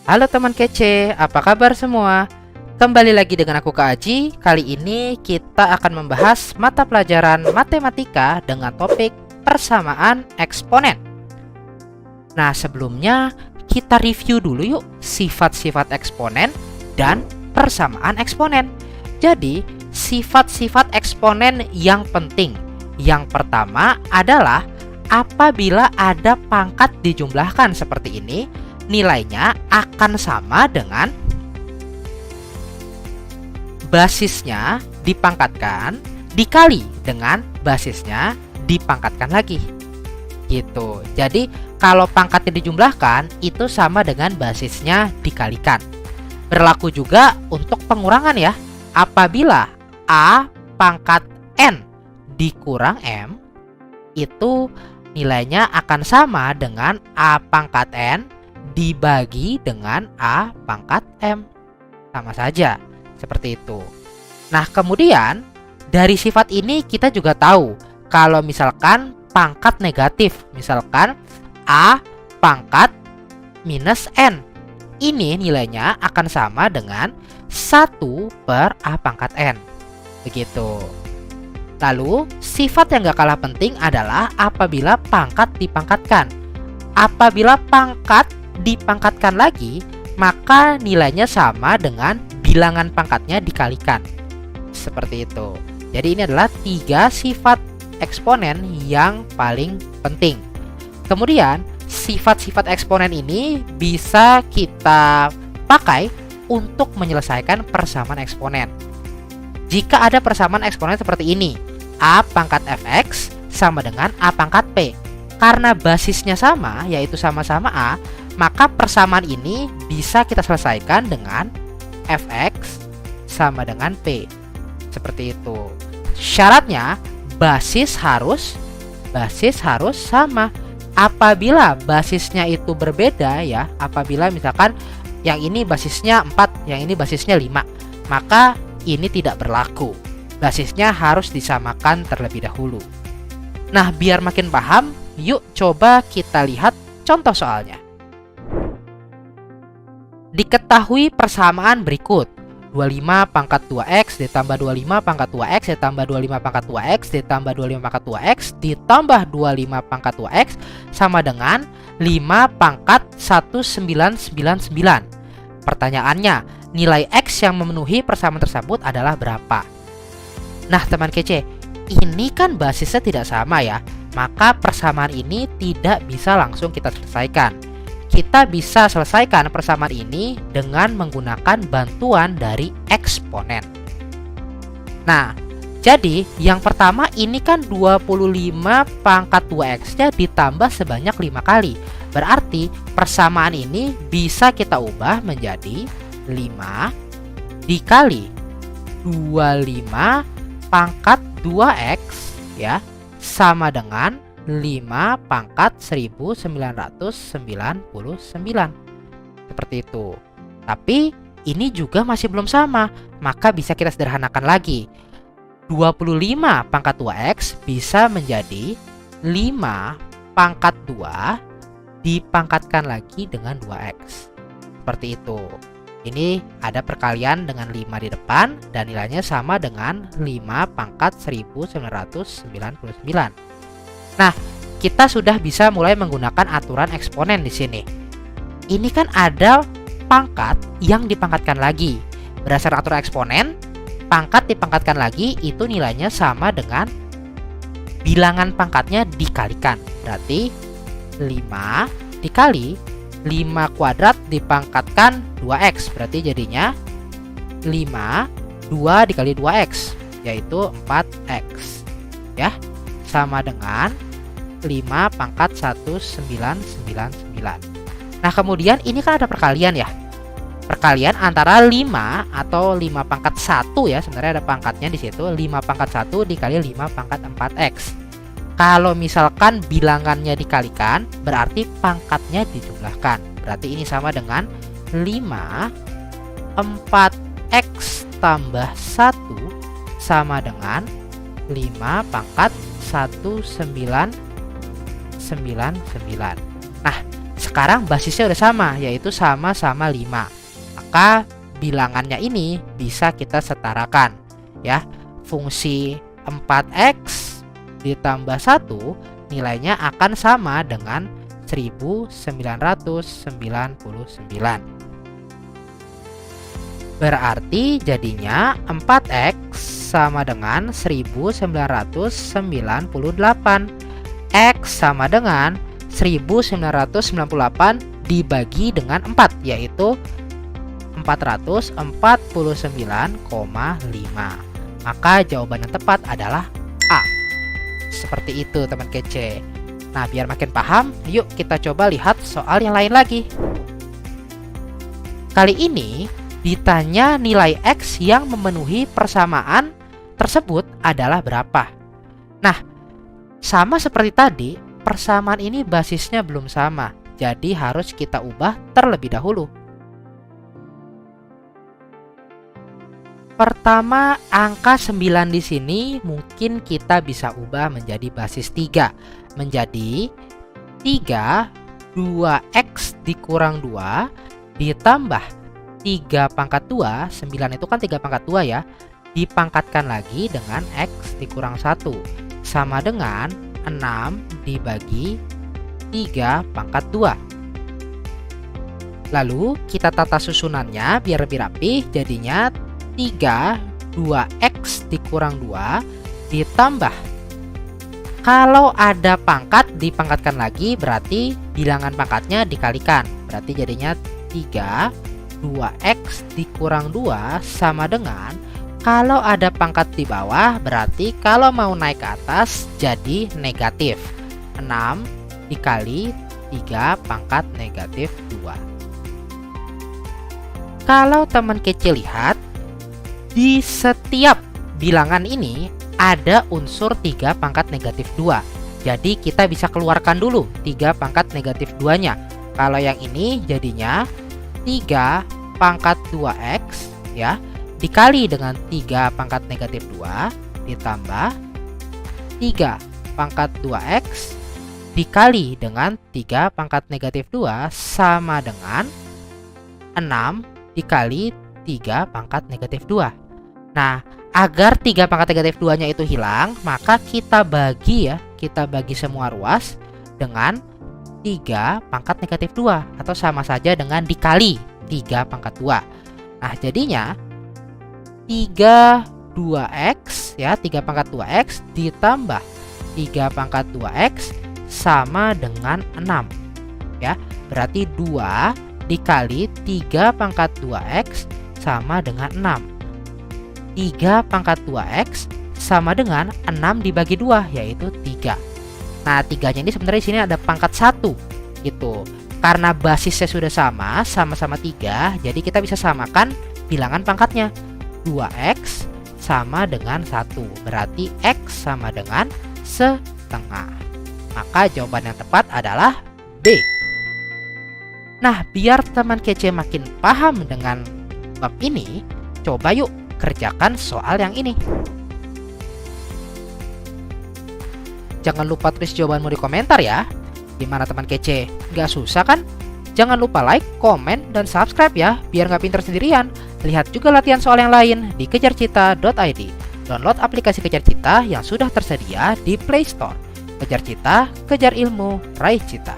Halo teman kece, apa kabar semua? Kembali lagi dengan aku Kak Aji. Kali ini kita akan membahas mata pelajaran matematika dengan topik persamaan eksponen. Nah, sebelumnya kita review dulu yuk sifat-sifat eksponen dan persamaan eksponen. Jadi, sifat-sifat eksponen yang penting. Yang pertama adalah apabila ada pangkat dijumlahkan seperti ini, nilainya akan sama dengan basisnya dipangkatkan dikali dengan basisnya dipangkatkan lagi. Gitu. Jadi, kalau pangkatnya dijumlahkan itu sama dengan basisnya dikalikan. Berlaku juga untuk pengurangan ya. Apabila A pangkat N dikurang M, itu nilainya akan sama dengan A pangkat N dibagi dengan A pangkat M. Sama saja, seperti itu. Nah, kemudian dari sifat ini kita juga tahu kalau misalkan pangkat negatif, misalkan A pangkat minus N, ini nilainya akan sama dengan 1 per A pangkat N. Begitu. Lalu, sifat yang gak kalah penting adalah apabila pangkat dipangkatkan. Apabila pangkat dipangkatkan lagi, maka nilainya sama dengan bilangan pangkatnya dikalikan. Seperti itu. Jadi ini adalah 3 sifat eksponen yang paling penting. Kemudian, sifat-sifat eksponen ini bisa kita pakai untuk menyelesaikan persamaan eksponen. Jika ada persamaan eksponen seperti ini, A pangkat fx sama dengan A pangkat p. Karena basisnya sama, yaitu sama-sama A, maka persamaan ini bisa kita selesaikan dengan fx sama dengan p. Seperti itu. Syaratnya basis harus sama. Apabila basisnya itu berbeda ya, apabila misalkan yang ini basisnya 4, yang ini basisnya 5, maka ini tidak berlaku. Basisnya harus disamakan terlebih dahulu. Nah, biar makin paham, yuk coba kita lihat contoh soalnya. Diketahui persamaan berikut. 25 pangkat 2x ditambah 25 pangkat 2x ditambah 25 pangkat 2x ditambah 25 pangkat 2x ditambah 25 pangkat 2x sama dengan 5 pangkat 1999. Pertanyaannya, nilai x yang memenuhi persamaan tersebut adalah berapa? Nah, teman kece, ini kan basisnya tidak sama ya. Maka persamaan ini tidak bisa langsung kita selesaikan. Kita bisa selesaikan persamaan ini dengan menggunakan bantuan dari eksponen. Nah, jadi yang pertama ini kan 25 pangkat 2x-nya ditambah sebanyak 5 kali. Berarti persamaan ini bisa kita ubah menjadi 5 dikali 25 pangkat 2x ya, sama dengan 5 pangkat 1999. Seperti itu. Tapi ini juga masih belum sama, maka bisa kita sederhanakan lagi. 25 pangkat 2x bisa menjadi 5 pangkat 2 dipangkatkan lagi dengan 2x. Seperti itu. Ini ada perkalian dengan 5 di depan dan nilainya sama dengan 5 pangkat 1999. Nah, kita sudah bisa mulai menggunakan aturan eksponen di sini. Ini kan ada pangkat yang dipangkatkan lagi. Berdasarkan aturan eksponen, pangkat dipangkatkan lagi itu nilainya sama dengan bilangan pangkatnya dikalikan. Berarti 5 dikali 5 kuadrat dipangkatkan 2x. Berarti jadinya 5, 2 dikali 2x, yaitu 4x. Ya, sama dengan 5 pangkat 1999. Nah, kemudian ini kan ada perkalian ya. Perkalian antara 5 atau 5 pangkat 1 ya, sebenarnya ada pangkatnya di situ. 5 pangkat 1 dikali 5 pangkat 4x. Kalau misalkan bilangannya dikalikan, berarti pangkatnya dijumlahkan. Berarti ini sama dengan 5 4x tambah 1 sama dengan 5 pangkat 1999. Nah, sekarang basisnya udah sama, yaitu sama-sama 5. Maka bilangannya ini bisa kita setarakan ya. Fungsi 4x ditambah 1 nilainya akan sama dengan 1999. Berarti jadinya 4x sama dengan 1998. X sama dengan 1998 dibagi dengan 4, yaitu 449,5. Maka jawaban yang tepat adalah A. Seperti itu teman kece. Nah, biar makin paham, yuk kita coba lihat soal yang lain lagi. Kali ini ditanya nilai X yang memenuhi persamaan tersebut adalah berapa. Nah, sama seperti tadi, persamaan ini basisnya belum sama, jadi harus kita ubah terlebih dahulu. Pertama, angka 9 di sini mungkin kita bisa ubah menjadi basis 3. Menjadi 3 2x dikurang 2 ditambah 3 pangkat 2, 9 itu kan 3 pangkat 2 ya, dipangkatkan lagi dengan x dikurang 1, sama dengan 6 dibagi 3 pangkat 2. Lalu kita tata susunannya biar lebih rapi, jadinya 3 2x dikurang 2 ditambah, kalau ada pangkat dipangkatkan lagi, berarti bilangan pangkatnya dikalikan, berarti jadinya 3 2x dikurang 2 sama dengan, kalau ada pangkat di bawah berarti kalau mau naik ke atas jadi negatif, 6 dikali 3 pangkat negatif 2. Kalau teman kecil lihat, di setiap bilangan ini ada unsur 3 pangkat negatif 2. Jadi kita bisa keluarkan dulu 3 pangkat negatif 2-nya. Kalau yang ini jadinya 3 pangkat 2x ya, dikali dengan 3 pangkat negatif 2 ditambah 3 pangkat 2x dikali dengan 3 pangkat negatif 2 sama dengan 6 dikali 3 pangkat negatif 2. Nah, agar 3 pangkat negatif 2-nya itu hilang, maka kita bagi ya, kita bagi semua ruas dengan 3 pangkat negatif 2, atau sama saja dengan dikali 3 pangkat 2. Nah, jadinya 3 2x ya, 3 pangkat 2x ditambah 3 pangkat 2x sama dengan 6 ya. Berarti 2 dikali 3 pangkat 2x sama dengan 6. 3 pangkat 2x sama dengan 6 dibagi 2, yaitu 3. Nah, 3-nya ini sebenarnya di sini ada pangkat 1 gitu. Karena basisnya sudah sama, sama-sama 3, jadi kita bisa samakan bilangan pangkatnya. 2x sama dengan 1, berarti x sama dengan setengah. Maka jawaban yang tepat adalah B. Nah, biar teman kece makin paham dengan bab ini, coba yuk kerjakan soal yang ini. Jangan lupa tulis jawabanmu di komentar ya. Gimana teman kece? Gak susah kan? Jangan lupa like, komen, dan subscribe ya, biar gak pinter sendirian. Lihat juga latihan soal yang lain di kejarcita.id. Download aplikasi Kejar Cita yang sudah tersedia di Play Store. Kejar Cita, kejar ilmu, raih cita.